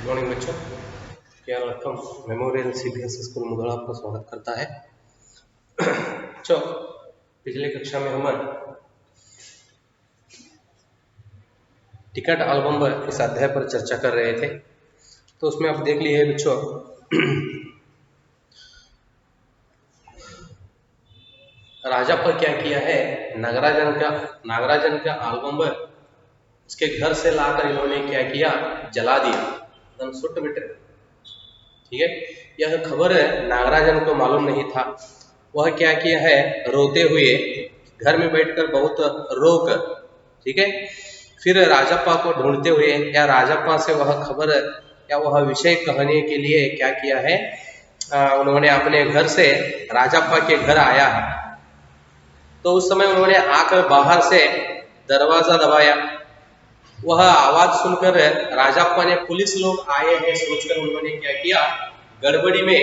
Good morning बच्चों। क्या welcome memorial CBSE school Mudhol आपका स्वागत करता है। बच्चों, पिछले कक्षा में हम टिकट एल्बम इस अध्याय पर चर्चा कर रहे थे, तो उसमें आप देख लिए बच्चों राजा पर क्या किया है। नागराजन का एल्बम उसके घर से लाकर इन्होंने क्या किया, जला दिया, एकदम सुट मिट। ठीक है, यह खबर नागराजन को मालूम नहीं था। वह क्या किया है, रोते हुए घर में बैठकर बहुत रोकर, ठीक है, फिर राजप्पा को ढूंढते हुए या राजप्पा से वह खबर या वह विषय कहने के लिए क्या किया है, उन्होंने अपने घर से राजप्पा के घर आया है। तो उस समय उन्होंने आकर बाहर से दरवाजा दबाया। वह आवाज सुनकर राजप्पा ने पुलिस लोग आए हैं सोचकर उन्होंने क्या किया, गड़बड़ी में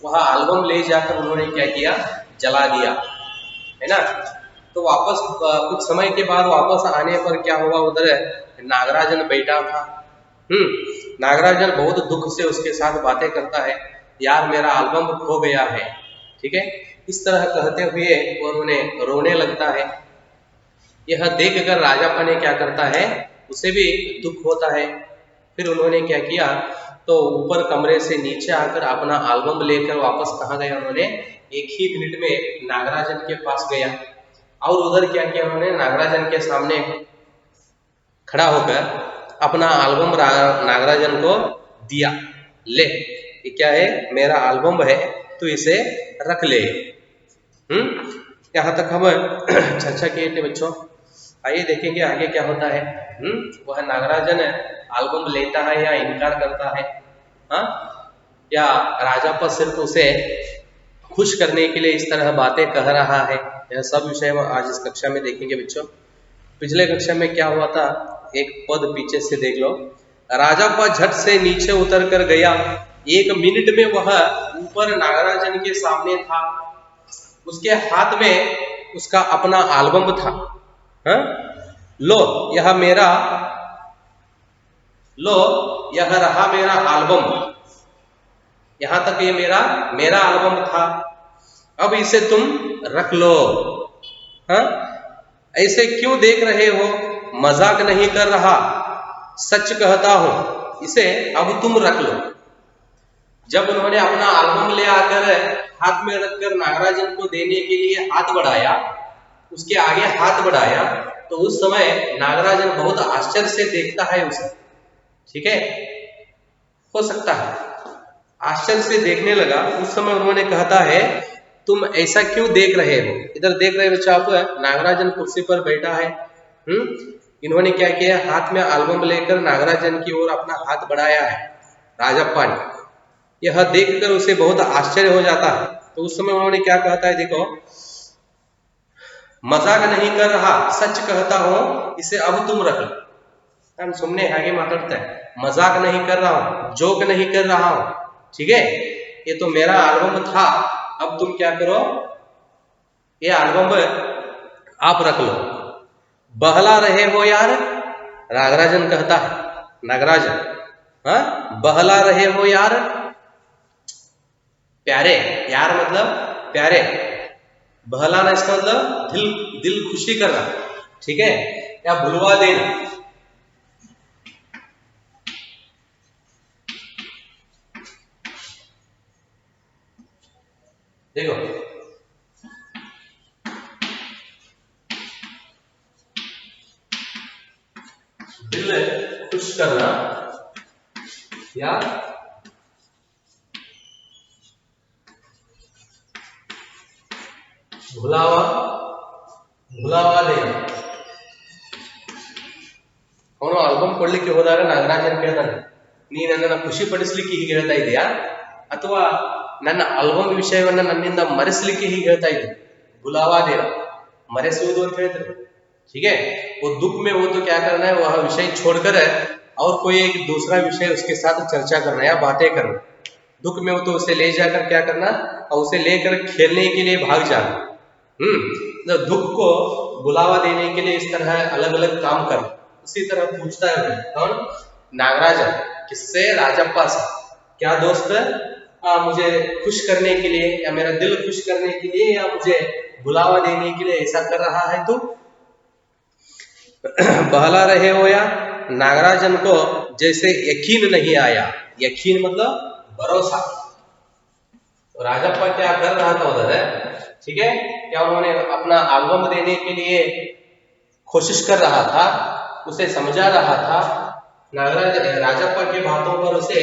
वह एल्बम ले जाकर उन्होंने क्या किया, जला दिया, है ना। तो वापस कुछ समय के बाद वापस आने पर क्या हुआ, उधर नागराजन बैठा था। नागराजन बहुत दुख से उसके साथ बातें करता है, यार मेरा एल्बम खो गया है, ठीक है, इस तरह कहते हुए और उन्हें रोने लगता है। यह देखकर राजप्पा ने क्या करता है, उसे भी दुख होता है। फिर उन्होंने क्या किया, तो ऊपर कमरे से नीचे आकर अपना एल्बम लेकर वापस कहाँ गया, उन्होंने एक ही मिनट में नागराजन के पास गया और उधर क्या किया, उन्होंने नागराजन के सामने खड़ा होकर अपना एल्बम नागराजन को दिया। ले, ये क्या है, मेरा एल्बम है, तो इसे रख ले। यहाँ तक हम चर्चा किए थे बच्चों। आइए देखेंगे आगे क्या होता है। वह नागराजन एल्बम लेता है या इनकार करता है, हाँ, या राजप्पा सिर्फ उसे खुश करने के लिए इस तरह बातें कह रहा है, यह सब विषय आज इस कक्षा में देखेंगे बच्चों। पिछले कक्षा में क्या हुआ था, एक पद पीछे से देख लो। राजप्पा झट से नीचे उतर कर गया, एक मिनट में वह ऊपर नागराजन के सामने था। उसके हाथ में उसका अपना एल्बम था। हाँ? लो यह रहा मेरा एल्बम, यहां तक ये मेरा एल्बम था, अब इसे तुम रख लो। हाँ? ऐसे क्यों देख रहे हो, मजाक नहीं कर रहा, सच कहता हूं, इसे अब तुम रख लो। जब उन्होंने अपना एल्बम ले आकर हाथ में रखकर नागराजन को देने के लिए हाथ बढ़ाया, उसके आगे हाथ बढ़ाया, तो उस समय नागराजन बहुत आश्चर्य से देखता है उसे। ठीक है, हो सकता है आश्चर्य से देखने लगा। उस समय उन्होंने कहता है, तुम ऐसा क्यों देख रहे हो। इधर देख रहे बच्चा आप, नागराजन कुर्सी पर बैठा है। इन्होंने क्या किया, हाथ में एल्बम लेकर नागराजन की ओर अपना हाथ बढ़ाया है राजप्पा ने। यह देखकर उसे बहुत आश्चर्य हो जाता है। तो उस समय उन्होंने क्या कहता है, देखो, मजाक नहीं कर रहा, सच कहता हूं, इसे अब तुम रख लो। ನಾನು ಸುಮ್ಮನೆ ಹಾಗೆ ಮಾತಾಡ್ತಾ है, मजाक नहीं कर रहा हूं, जोक नहीं कर रहा हूं, ठीक है, ये तो मेरा एल्बम था, अब तुम क्या करो, ये एल्बम आप रख लो। बहला रहे हो यार, नागराजन कहता है, नागराजन, हाँ, बहला रहे हो यार, प्यारे, यार मतलब प्यारे, बहलाना इसका मतलब दिल खुशी करना, ठीक है, या भुलवा देना। देखो, दिल खुश करना या भुलावा देना। ಅವನು ಆಲ್ಬಮ್ ಕೊಡ್ಲಿಕ್ಕೆ ಹೋದಾಗ ನಾಗರಾಜನ್ ಕೇಳ್ತಾನೆ, ನೀ ನನ್ನನ್ನು ಖುಷಿ ಪಡಿಸ್ಲಿಕ್ಕೆ ಹೀಗೆ ಹೇಳ್ತಾ ಇದೆಯಾ, ಅಥವಾ ನನ್ನ ಆಲ್ಬಮ್ ವಿಷಯವನ್ನ ನನ್ನಿಂದ ಮರೆಸಲಿಕ್ಕೆ ಹೀಗೆ ಹೇಳ್ತಾ ಇದ್ದೆ। भुलावा देना, मरेसुವುದು ಅಂತ ಹೇಳ್ತಾರೆ। ठीक है, वो दुख में वो तो क्या करना है, वह विषय छोड़कर और कोई एक दूसरा विषय उसके साथ चर्चा करना या बातें करना। दुख में हो तो उसे ले जाकर क्या करना, और उसे लेकर खेलने के लिए भाग जाना। तो दुख को बुलावा देने के लिए इस तरह अलग अलग काम करना। उसी तरह पूछता है कौन, नागराजन, किससे? राजप्पा से। क्या दोस्त? मुझे खुश करने के लिए या मेरा दिल खुश करने के लिए या मुझे बुलावा देने के लिए ऐसा कर रहा है तू? बहला रहे हो या? नागराजन को जैसे यकीन नहीं आया। यकीन मतलब भरोसा। तो राजप्पा क्या कर रहा था उधर है, ठीक है, क्या उन्होंने अपना एल्बम देने के लिए कोशिश कर रहा था, उसे समझा रहा था। राजप्पा की बातों पर उसे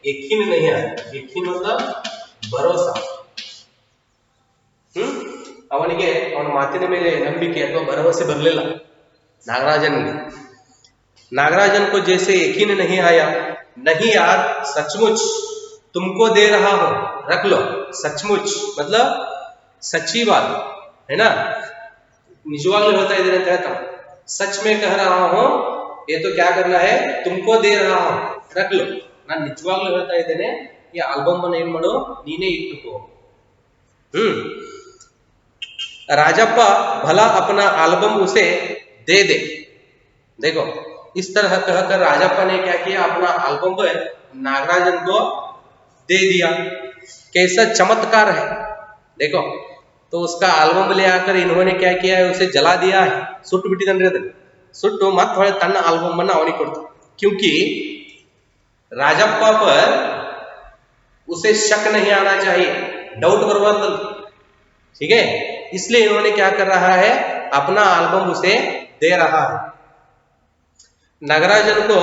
यकीन नहीं आया। यकीन मतलब भरोसा। ಅವನಿಗೆ ಅವನ ಮಾತಿನ ಮೇಲೆ ನಂಬಿಕೆ ಅಥವಾ ಭರವಸೆ ಬರಲಿಲ್ಲ नागराजन को जैसे यकीन नहीं आया। नहीं यार, सचमुच तुमको दे रहा हूं, रख लो। सचमुच मतलब सच्ची बात है ना, निजवाग्लू होता है ಅಂತ ಹೇಳ್ತಾ सच में कह रहा हूं, ये तो क्या करना है, तुमको दे रहा हूं, रख लो। ನಾನು ನಿಜವಾಗ್ಲೂ ಹೇಳ್ತಾ ಇದ್ದೇನೆ, ಈ ಆಲ್ಬಮ್ ಅನ್ನು ಏನು ಮಾಡು, ನೀನೇ ಇಟ್ಟುಕೋ। राजप्पा भला अपना एल्बम उसे दे दे। देखो इस तरह कहकर राजप्पा ने क्या किया, अपना एल्बम नागराजन को दे दिया। कैसा चमत्कार है देखो। तो उसका एल्बम ले आकर इन्होंने क्या किया है, उसे जला दिया है। सुट बिಟ್ಟಿದನ್ರಿ ಅದನ್ನ सुಟ್ಟು ಮತ್ತೆ ಹೊಳೆ ತನ್ನ एल्बम ಅನ್ನು ಅವನಿಗೆ ಕೊಡ್ತು। क्योंकि राजप्पा पर उसे शक नहीं आना चाहिए, डाउट बर्बाद, ठीक है। इसलिए इन्होंने क्या कर रहा है, अपना एल्बम उसे दे रहा है। नागराजन को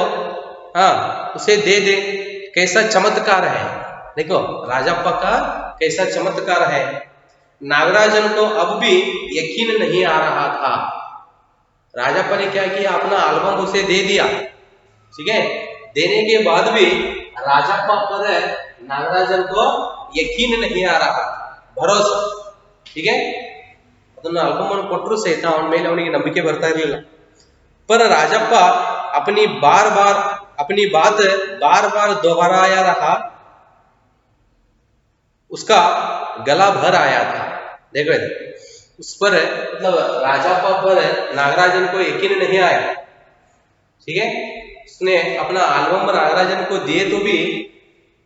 उसे दे दे। कैसा चमत्कार है देखो, राजप्पा का कैसा चमत्कार है। नागराजन को अब भी यकीन नहीं आ रहा था। राजप्पा ने क्या किया, अपना एल्बम उसे दे दिया, ठीक है। देने के बाद भी राजप्पा पर नागराजन को यकीन नहीं आ रहा, भरोसा, ठीक है। ಅದನ್ನು ಆಲ್ಬಮ್ ಅನ್ನು ಕೊಟ್ಟರು ಸಹಿತ ಅವನ ಮೇಲೆ ಅವನಿಗೆ ನಂಬಿಕೆ ಬರ್ತಾ ಇರಲಿಲ್ಲ। पर राजप्पा अपनी बात बार बार दोहराया रहा। उसका गला भर आया था। देखो उस पर मतलब राजप्पा पर नागराजन को यकीन नहीं आया, ठीक है। उसने अपना एल्बम नागराजन को दिए तो भी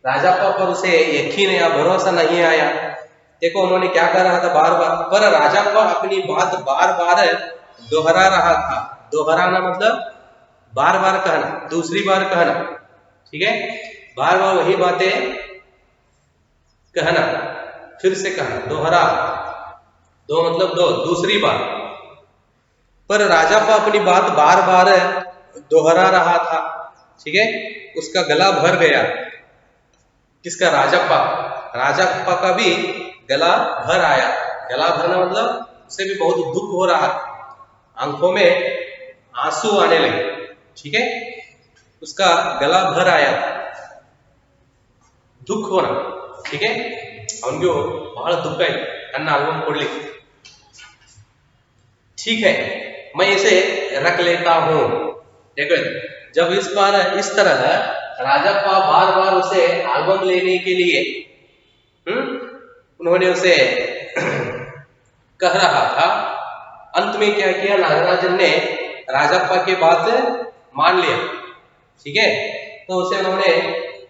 राजप्पा पर उसे यकीन या भरोसा नहीं आया। देखो उन्होंने क्या कर रहा था, बार बार, पर राजप्पा अपनी बात बार बार दोहरा रहा था। दोहराना मतलब बार बार कहना, दूसरी बार कहना, ठीक है। बार बार वही बातें कहना, फिर से कहना, दोहरा, दो मतलब दो, दूसरी बार। पर राजप्पा अपनी बात बार बार दोहरा रहा था, ठीक है। उसका गला भर गया। किसका? राजप्पा का भी गला भर आया। गला भरना मतलब उसे भी बहुत दुख हो रहा, आंखों में आंसू आने लगे, ठीक है। उसका गला भर आया, दुख होना, ठीक है। ಅವನಿಗೆ ಬಹಳ ದುಃಖ ಆಯ್ತು ನನ್ನ ಆಲ್ಬಮ್ ಕೊಡ್ಲಿಕ್ಕೆ। ठीक है, मैं इसे रख लेता हूं। देखो जब इस बार इस तरह राजप्पा बार बार उसे एल्बम लेने के लिए उन्होंने उसे कह रहा था, अंत में क्या किया, नागराजन ने राजप्पा की बात मान लिया, ठीक है। तो उसे उन्होंने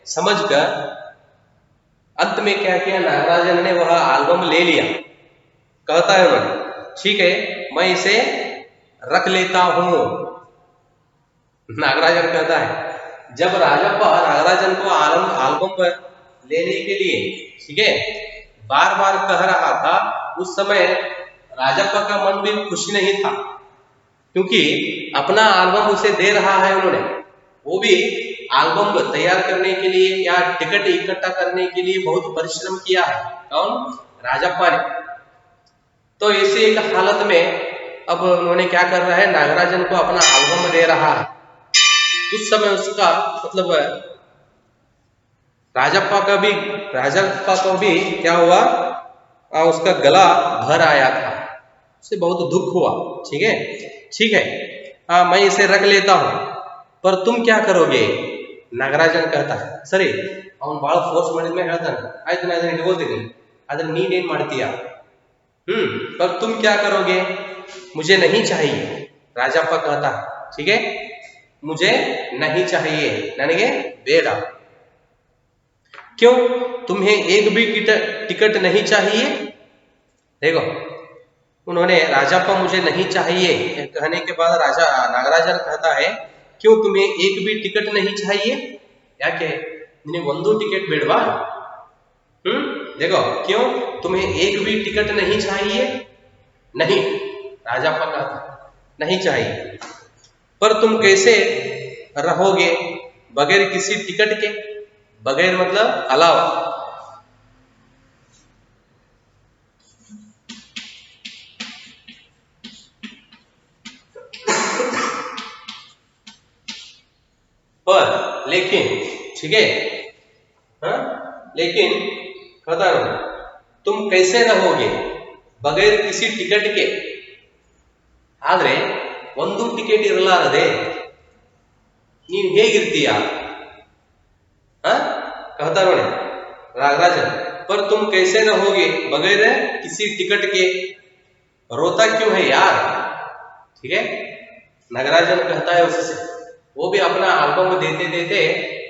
समझकर अंत में क्या किया, नागराजन ने वह एल्बम ले लिया। कहता है उन्होंने, ठीक है, मैं इसे रख लेता हूं। नागराजन कहता है, जब राजप्पा नागराजन को एल्बम लेने के लिए, ठीक है, बार बार कह रहा था, उस समय राजप्पा का मन भी खुश नहीं था, क्योंकि अपना एल्बम उसे दे रहा है उन्होंने। वो भी एल्बम तैयार करने के लिए या टिकट इकट्ठा करने के लिए बहुत परिश्रम किया है। कौन? राजप्पा ने। तो ऐसी एक हालत में अब उन्होंने क्या कर रहा है, नागराजन को अपना एल्बम दे रहा है। उस समय उसका मतलब राजप्पा को भी क्या हुआ, उसका गला भर आया था, उसे बहुत दुख हुआ, ठीक है। ठीक है, मैं इसे रख लेता हूं, पर तुम क्या करोगे? नागराजन कहता है, सरी ಅವನು ಬಹಳ ಫೋರ್ಸ್ ಮಾಡಿದ್ಮೇಲೆ ಹೇಳ್ತಾನೆ, ಆಯ್ತು ನಾನು ಅದನ್ನ ಇಟ್ಕೊಳ್ತೀನಿ, ಅದನ್ನ ನೀನೇನ್ ಮಾಡ್ತೀಯಾ? पर तुम क्या करोगे? मुझे नहीं चाहिए। राजप्पा कहता है, ठीक है, मुझे नहीं चाहिए, ನನಗೆ ಬೇಡ। क्यों तुम्हें एक भी टिकट नहीं चाहिए? देखो उन्होंने राजाप्पा मुझे नहीं चाहिए कहने के बाद राजा नागराजन कहता है क्यों तुम्हें एक भी टिकट नहीं चाहिए? ಯಾಕೆ ನಿನಗೆ ಒಂದು ಟಿಕೆಟ್ ಬೇಡವಾ? देखो क्यों तुम्हें एक भी टिकट नहीं चाहिए? नहीं, राजाप्पा कहता नहीं चाहिए। पर तुम कैसे रहोगे बगैर किसी टिकट के? बगैर मतलब अलावा। पर लेकिन, ठीक है, हाँ लेकिन कहता हूं तुम कैसे रहोगे बगैर किसी टिकट के? आದ್ರೆ ಒಂದು ಟಿಕೆಟ್ ಇರಲಾರದೆ ನೀವು ಹೇಗಿರ್ತೀಯ? कहता ನೋಡಿ नागराजन, पर तुम कैसे रहोगे बगैर किसी टिकट के? रोता क्यों है यार? ठीक है, नागराजन कहता है उससे, वो भी अपना एल्बम देते देते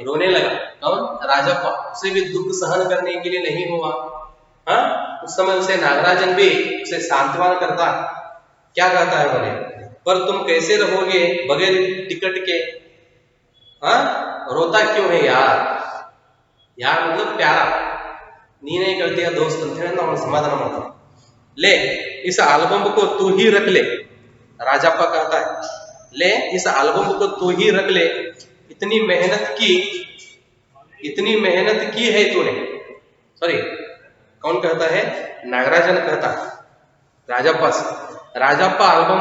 रोने लगा। कौन? राजाप्पा। उसे भी दुख सहन करने के लिए नहीं हुआ। हाँ, उस समय उसे नागराजन भी उसे सांत्वना करता। क्या कहता है बोले, पर तुम कैसे रहोगे बगैर टिकट के? हाँ, रोता क्यों है यार? यार मतलब प्यारा, ನೀನೇ ಕಳ್ತೀಯ ದೋಸ್ತ್ ಅಂತ ಹೇಳಿ ನಾವು समाधान ಮಾಡ್ತಾರೆ। ले इस एल्बम को तू ही रख ले, राजाप्पा कहता है, ले इस एल्बम को तू ही रख ले, इतनी मेहनत की है तूने। सॉरी, कौन कहता है? नागराजन कहता है राजाप्पा से। राजाप्पा एल्बम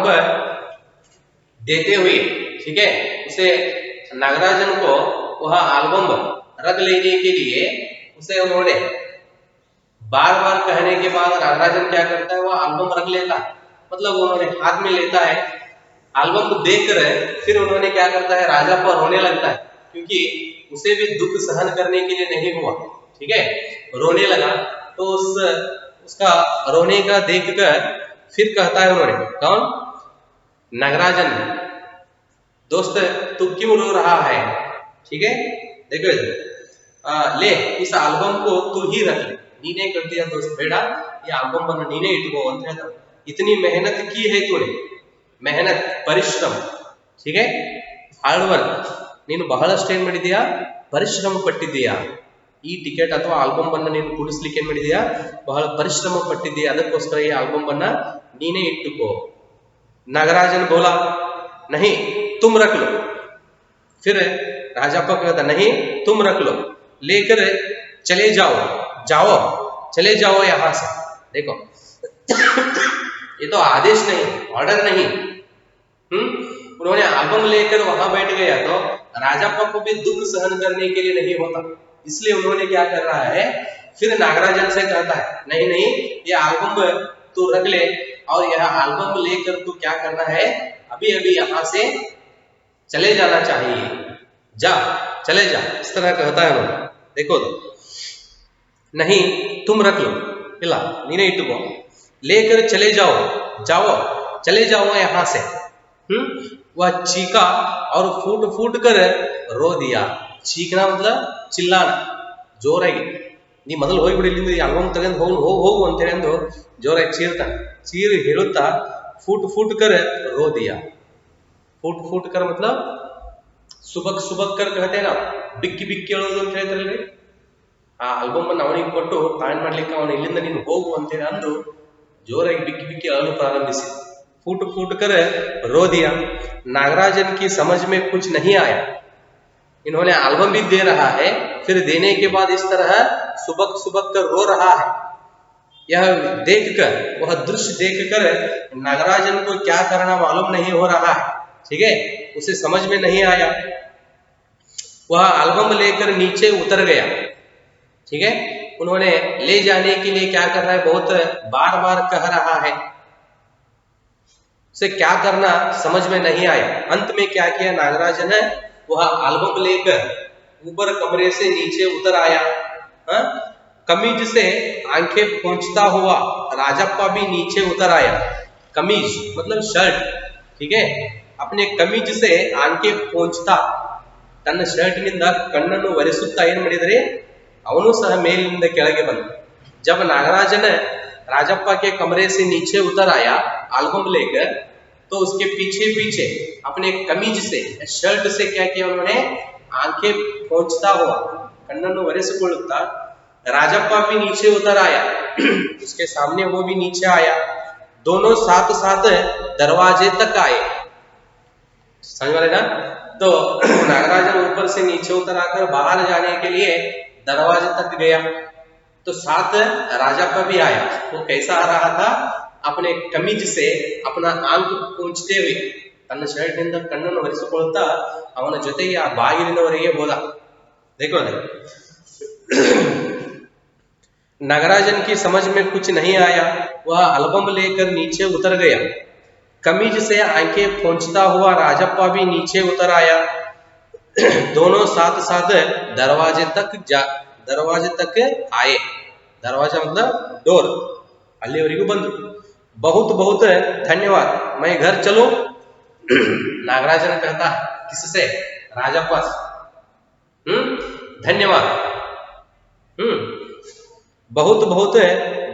देते हुए, ठीक है, उसे नागराजन को वह एल्बम रख लेने के लिए उसे उन्होंने बार बार कहने के बाद नागराजन क्या करता है, वह एल्बम रख लेता है। मतलब उन्होंने हाथ में लेता है, एल्बम को देख कर फिर उन्होंने क्या करता है, राजाप्पा रोने लगता है क्योंकि उसे भी दुख सहन करने के लिए नहीं हुआ। ठीक है, रोने लगा तो उसका रोने का देखकर फिर कहता है उन्होंने, कौन? नागराजन, दोस्त तू क्यों रो रहा है? ठीक है, देखो ले इस एल्बम को तू ही रख ले, ನೀನೇ ಕಳ್ತೀಯ ದೋಸ್ತ್, ಬೇಡ ಈ ಆಲ್ಬಮ್ ಅನ್ನು ನೀನೇ ಇಟ್ಕೋ ಅಂತ ಹೇಳ್ತಾರೆ। इतनी मेहनत की है तूने, मेहनत ಪರಿಶ್ರಮ, ठीक है, ಹಾರ್ಡ್ ವರ್ಕ್, ನೀನು ಬಹಳಷ್ಟು ಏನ್ ಮಾಡಿದೀಯಾ, ಪರಿಶ್ರಮ ಪಟ್ಟಿದ್ದೀಯಾ। ಈ ಟಿಕೆಟ್ ಅಥವಾ ಆಲ್ಬಮ್ ಅನ್ನು ನೀನು ಕುಡಿಸ್ಲಿಕ್ಕೆ ಏನ್ ಮಾಡಿದೀಯಾ, ಬಹಳ ಪರಿಶ್ರಮ ಪಟ್ಟಿದ್ದೀಯಾ, ಅದಕ್ಕೋಸ್ಕರ ಈ ಆಲ್ಬಮ್ ಅನ್ನ ನೀನೇ ಇಟ್ಟುಕೋ। नागराजन बोला नहीं तुम रख लो। फिर राजाप्पा कहता नहीं तुम रख लो, लेकर चले जाओ, चले जाओ यहां से। देखो ये तो आदेश नहीं, ऑर्डर नहीं। उन्होंने एल्बम लेकर वहां बैठ गया तो राजाप्पा को भी दुख सहन करने के लिए नहीं होता, इसलिए उन्होंने क्या कर रहा है, फिर नागराजन से कहता है नहीं नहीं ये एल्बम तू रख ले, और यह एल्बम लेकर तू क्या करना है, अभी अभी यहां से चले जाना चाहिए, जा चले जा, इस तरह कहता है उन्होंने। देखो नहीं तुम रख लो, ಇಲ್ಲ ನೀನೇ ಇಟ್ಟುಕೋ, लेकर चले जाओ, चले जाओ यहां से। वह चीखा और फूट फूट कर रो दिया। चीखना मतलब चिल्लाना, ಜೋರಾಗಿ ನೀ ಮೊದಲು ಹೋಗ್ಬಿಡಿ ಇಲ್ಲಿಂದ, ಈ ಆಲ್ಬಮ್ ತಗೊಂಡು ಹೋಗು ಅಂತೇಳಿ ಅಂದು ಜೋರಾಗಿ ಚೀರ್ತಾನೆ। चीर हेलुत्ता फूट फूट कर रो दिया। फूट फूट कर मतलब सुबक सुबक कर कहते हैं ना, बिक्की बिक्की ಹೇಳೋದು ಅಂತ ಹೇಳ್ತಾರಲ್ರಿ, ಆ ಆಲ್ಬಮ್ ಅನ್ನು ಅವನಿಗೆ ಕೊಟ್ಟು ತಾನು ಮಾಡ್ಲಿಕ್ಕೆ ಅವನು ಇಲ್ಲಿಂದ ನೀನು ಹೋಗು ಅಂತೇಳಿ ಅಂದು ಜೋರಾಗಿ ಬಿಕ್ಕಿ ಬಿಕ್ಕಿ ಅಳಲು ಪ್ರಾರಂಭಿಸಿ। फूट फूट कर रो दिया। नागराजन की समझ में कुछ नहीं आया, इन्होंने एल्बम भी दे रहा है, फिर देने के बाद इस तरह सुबक सुबक कर रो रहा है। यह देखकर, वह दृश्य देखकर नागराजन को क्या करना मालूम नहीं हो रहा है। ठीक है, उसे समझ में नहीं आया। वह एल्बम लेकर नीचे उतर गया। ठीक है, उन्होंने ले जाने के लिए क्या कर रहा है, बहुत बार बार कह रहा है, उसे क्या करना समझ में नहीं आया। अंत में क्या किया नागराजन है, वह एल्बम लेकर ऊपर कमरे से नीचे उतर आया। कमीज से आंखें पोंछता हुआ राजाप्पा भी नीचे उतर आया। कमीज मतलब शर्ट, ठीक है, अपने कमीज से ಆಂಕೆ ಪೋಂಚ್ತಾ ತನ್ನ ಶರ್ಟ್ನಿಂದ ಕಣ್ಣನ್ನು ಒರೆಸುತ್ತಾ ಏನು ಮಾಡಿದರೆ ಅವನು ಸಹ ಮೇಲಿನಿಂದ ಕೆಳಗೆ ಬಂದ. जब नागराजन राजप्पा के कमरे से नीचे उतर आया एल्बम लेकर, तो उसके पीछे पीछे अपने कमीज से शर्ट से क्या किया उन्होंने, आंखें पोंछता हुआ कन्नन वरेसिಕೊಳ್ಳುತ್ತಾ राजप्पा भी नीचे उतर आया उसके सामने वो भी नीचे आया, दोनों साथ साथ दरवाजे तक आए. समझ में ना? तो नागराजन ऊपर से नीचे उतर आकर बाहर जाने के लिए दरवाजे तक गया, तो साथ राजप्पा भी आया. वो कैसा आ रहा था, अपने कमीज से अपना आंख पोंछते हुए ತನ್ನ ಶರ್ಟ್ ನಿಂದ ಕಣ್ಣನ್ನು ಒರೆಸಿಕೊಳ್ಳುತ್ತಾ ಅವನ ಜೊತೆಗೆ ಆ ಬಾಗಿಲಿನವರೆಗೆ ಹೋದ. देखो नागराजन की समझ में कुछ नहीं आया, वह एल्बम लेकर नीचे उतर गया. कमीज से आंखें पोंछता हुआ राजप्पा भी नीचे उतर आया, दोनों साथ साथ दरवाजे तक आए. दरवाजा मतलब डोर, अल्लीवरेಗೂ ಬಂದರು. बहुत बहुत धन्यवाद, मैं घर चलूं. नागराजन कहता है किससे, राजप्पा से. धन्यवाद, बहुत बहुत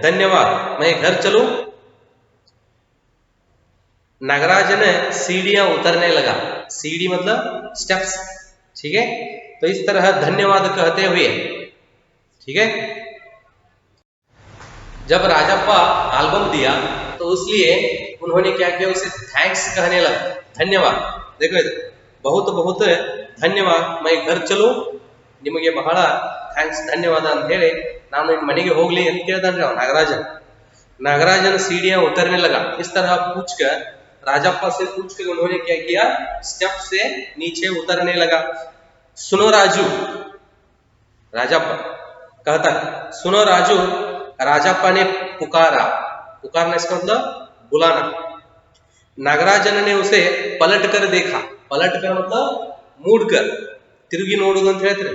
धन्यवाद, मैं घर चलूं. नागराजन सीढ़ियां उतरने लगा. सीढ़ी मतलब स्टेप्स, ठीक है. तो इस तरह धन्यवाद कहते हुए, ठीक है. जब राजप्पा एल्बम दिया तो इसलिए उन्होंने क्या किया, उसे थैंक्स कहने लगा, धन्यवाद. देखो इधर, बहुत बहुत धन्यवाद, मैं घर चलूं. ನಿಮಗೆ ಬಹಳ ಥ್ಯಾಂಕ್ಸ್, ಧನ್ಯವಾದ ಅಂತ ಹೇಳಿ ನಾನು ಮನೆಗೆ ಹೋಗ್ಲಿ ಅಂತ ಕೇಳ್ತಾನ್ರಿ ಅವ नागराजन सीढ़ियां उतरने लगा. इस तरह पूछकर राजप्पा से पूछकर उन्होंने क्या किया, स्टेप से नीचे उतरने लगा. सुनो राजू, राजप्पा कहता है सुनो राजू. राजप्पा ने पुकारा. पुकारना इसका मतलब बुलाना. नागराजन ने उसे पलट कर देखा. पलट कर मतलब मूड कर, ತಿರುಗಿ ನೋಡುವುದು ಅಂತ ಹೇಳ್ತಾರೆ.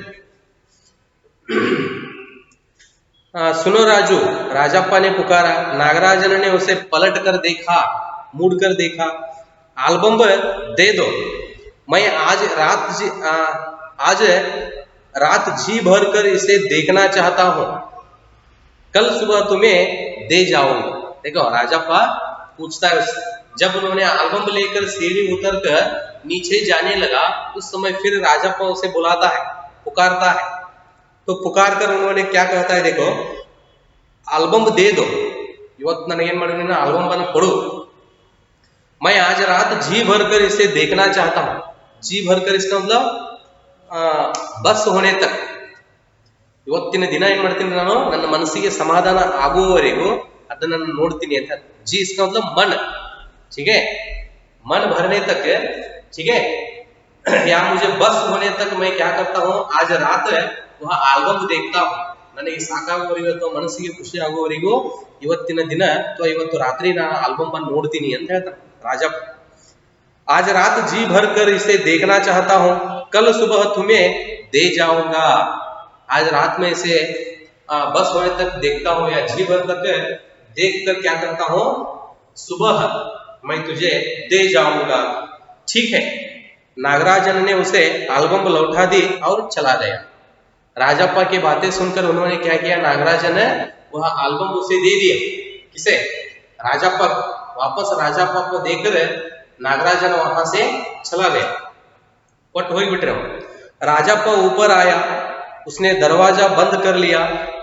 सुनो राजू, राजप्पा ने पुकारा. नागराजन ने उसे पलट कर देखा, मुड़ कर देखा. एल्बम दे दो, मैं आज रात जी भर कर इसे देखना चाहता हूं, कल सुबह तुम्हें दे जाऊंगा. देखो राजप्पा पूछता है उससे. जब उन्होंने एल्बम लेकर सीढ़ी उतर कर नीचे जाने लगा, उस समय फिर राजप्पा उसे बुलाता है, पुकारता है. तो पुकार कर उन्होंने क्या कहता है, देखो एल्बम दे दो, ಇವತ್ತು ನನಗೆ ಏನು ಮಾಡಿದ್ರೆ ಆಲ್ಬಮ್ ಅನ್ನು ಕೊಡು. मैं आज रात जी भर कर इसे देखना चाहता हूं. जी भर कर इसका मतलब बस होने तक, ಇವತ್ತಿನ ದಿನ ಏನ್ ಮಾಡ್ತೀನಿ ನಾನು, ನನ್ನ ಮನಸ್ಸಿಗೆ ಸಮಾಧಾನ ಆಗುವವರೆಗೂ ಅದನ್ನ ನೋಡ್ತೀನಿ ಅಂತ. जी इसका मतलब मन, ठीक है, मन भरने तक, ठीक है. या मुझे बस होने तक मैं क्या करता हूँ, आज रात वह एल्बम देखता हूँ. ನನಗೆ ಸಾಕಾಗುವವರೆಗೂ ಅಥವಾ ಮನಸ್ಸಿಗೆ ಖುಷಿ ಆಗುವವರೆಗೂ ಇವತ್ತಿನ ದಿನ ಅಥವಾ ಇವತ್ತು ರಾತ್ರಿ ನಾನು ಆಲ್ಬಮ್ ಅನ್ನು ನೋಡ್ತೀನಿ ಅಂತ ಹೇಳ್ತಾನೆ ರಾಜಪ್ಪ. आज रात जी भर कर इसे देखना चाहता हूँ, कल सुबह तुम्हें दे जाऊंगा. आज रात में इसे बस होने तक देखता हूँ या जी भर तक देख कर क्या करता हूँ, सुबह मैं तुझे दे जाऊंगा. ठीक है. नागराजन ने उसे एल्बम लौटा दी और चला गया. राजप्पा की बातें सुनकर उन्होंने क्या किया, नागराजन ने वह एल्बम उसे दे दिया. किसे, राजप्पा. वापस राजप्पा को देकर नागराजन वहां से चला गया. पट हो बिट रहा. राजप्पा ऊपर आया, उसने दरवाजा बंद कर लिया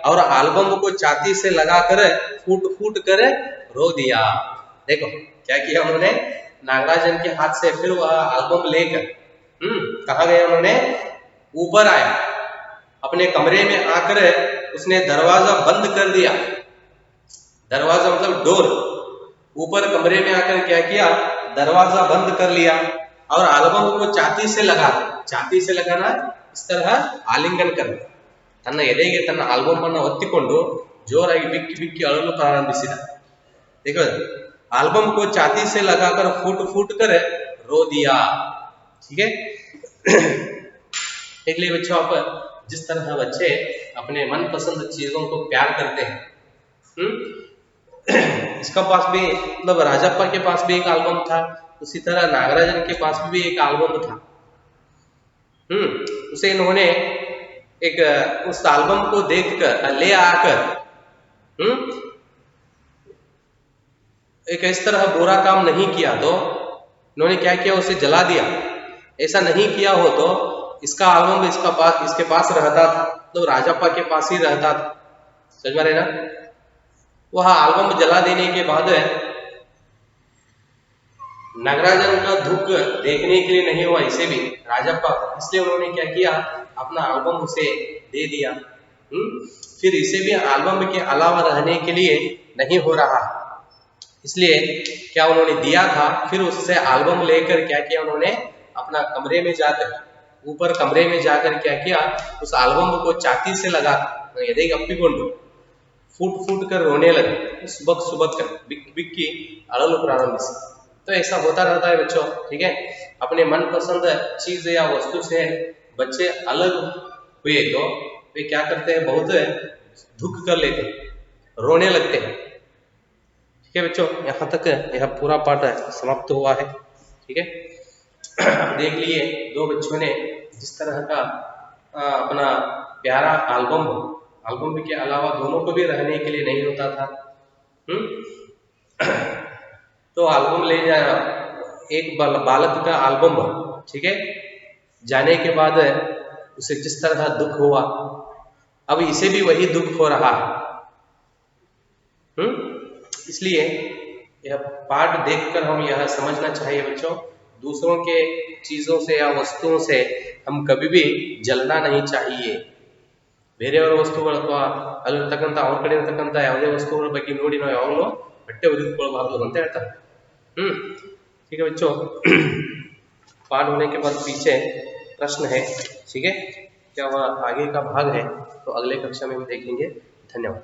और एल्बम को छाती से लगाकर फूट फूट कर रो दिया. देखो क्या किया उन्होंने, नागराजन के हाथ से फिर वह एल्बम लेकर कहा गया, उन्होंने ऊपर आया, अपने कमरे में आकर उसने दरवाजा बंद कर दिया. दरवाजा मतलब डोर. ऊपर कमरे में आकर क्या किया, दरवाजा बंद कर लिया और एल्बम को छाती से लगा. छाती से लगाना इस तरह आलिंगन करना. ತನ್ನ ಎದೆಗೆ ತನ್ನ ಆಲ್ಬಮ್ ಅನ್ನು ಒತ್ತಿಕೊಂಡು ಜೋರಾಗಿ ಬಿಕ್ಕಿ ಬಿಕ್ಕಿ ಅಳಲು ಪ್ರಾರಂಭಿಸಿದ. देखो एल्बम को छाती से लगाकर फूट फूट कर रो दिया. ठीक है. एक लिए बच्चों, आप जिस तरह बच्चे अपने मनपसंद चीजों को प्यार करते हैं, इसका पास भी मतलब राजप्पा के पास भी एक एल्बम था, उसी तरह नागराजन के पास भी एक एल्बम था। उसे इन्होंने एक उस एल्बम को देखकर ले आकर एक इस तरह बुरा काम नहीं किया तो इन्होंने क्या किया, उसे जला दिया। ऐसा नहीं किया हो तो इसका एल्बम इसके पास रहता था, तो राजप्पा के पास ही रहता था। समझ में रहे ना। वह एल्बम जला देने के बाद नागराजन का दुख देखने के लिए नहीं हुआ इसे भी राजप्पा, इसलिए उन्होंने क्या किया, अपना एल्बम उसे दे दिया। फिर इसे भी एल्बम के अलावा रहने के लिए नहीं हो रहा, इसलिए क्या उन्होंने दिया था। फिर उससे एल्बम लेकर क्या किया उन्होंने, अपना कमरे में जाकर, ऊपर कमरे में जाकर क्या किया, उस एल्बम को छाती से लगा यदि अप्पिकोंडु फूट फूट कर रोने लगे। सुबह सुबह कर बिक्की अड़लू प्रारंभिसी। तो ऐसा होता रहता है बच्चों, ठीक है। अपने मनपसंद चीज या वस्तु से बच्चे अलग हुए तो वे क्या करते हैं, बहुत दुख कर लेते हैं, रोने लगते हैं। ठीक है बच्चों, यहाँ तक यह पूरा पाठ समाप्त हुआ है। ठीक है, देख लिए दो बच्चों ने जिस तरह का अपना प्यारा एल्बम के अलावा दोनों को भी रहने के लिए नहीं होता था। तो एल्बम ले जाना, एक बालक का एल्बम, ठीक है, जाने के बाद उसे जिस तरह दुख हुआ, अब इसे भी वही दुख हो रहा है। इसलिए यह पाठ देखकर हम यह समझना चाहिए बच्चों, दूसरों के चीजों से या वस्तुओं से हम कभी भी जलना नहीं चाहिए। ಬೇರೆಯವರ ವಸ್ತುಗಳು ಅಥವಾ ಅಲ್ಲಿರ್ತಕ್ಕಂಥ ಅವ್ರ ಕಡೆ ಇರತಕ್ಕಂಥ ಯಾವುದೇ ವಸ್ತುಗಳ ಬಗ್ಗೆ ನೋಡಿ ನಾವು ಯಾವಾಗಲೂ ಬಟ್ಟೆ ಒಗೆದುಕೊಳ್ಳಬಾರದು ಅಂತ ಹೇಳ್ತಾರೆ। ठीक है बच्चों, पाठ होने के बाद पीछे प्रश्न है, ठीक है, क्या वह आगे का भाग है तो अगले कक्षा में हम देखेंगे। धन्यवाद।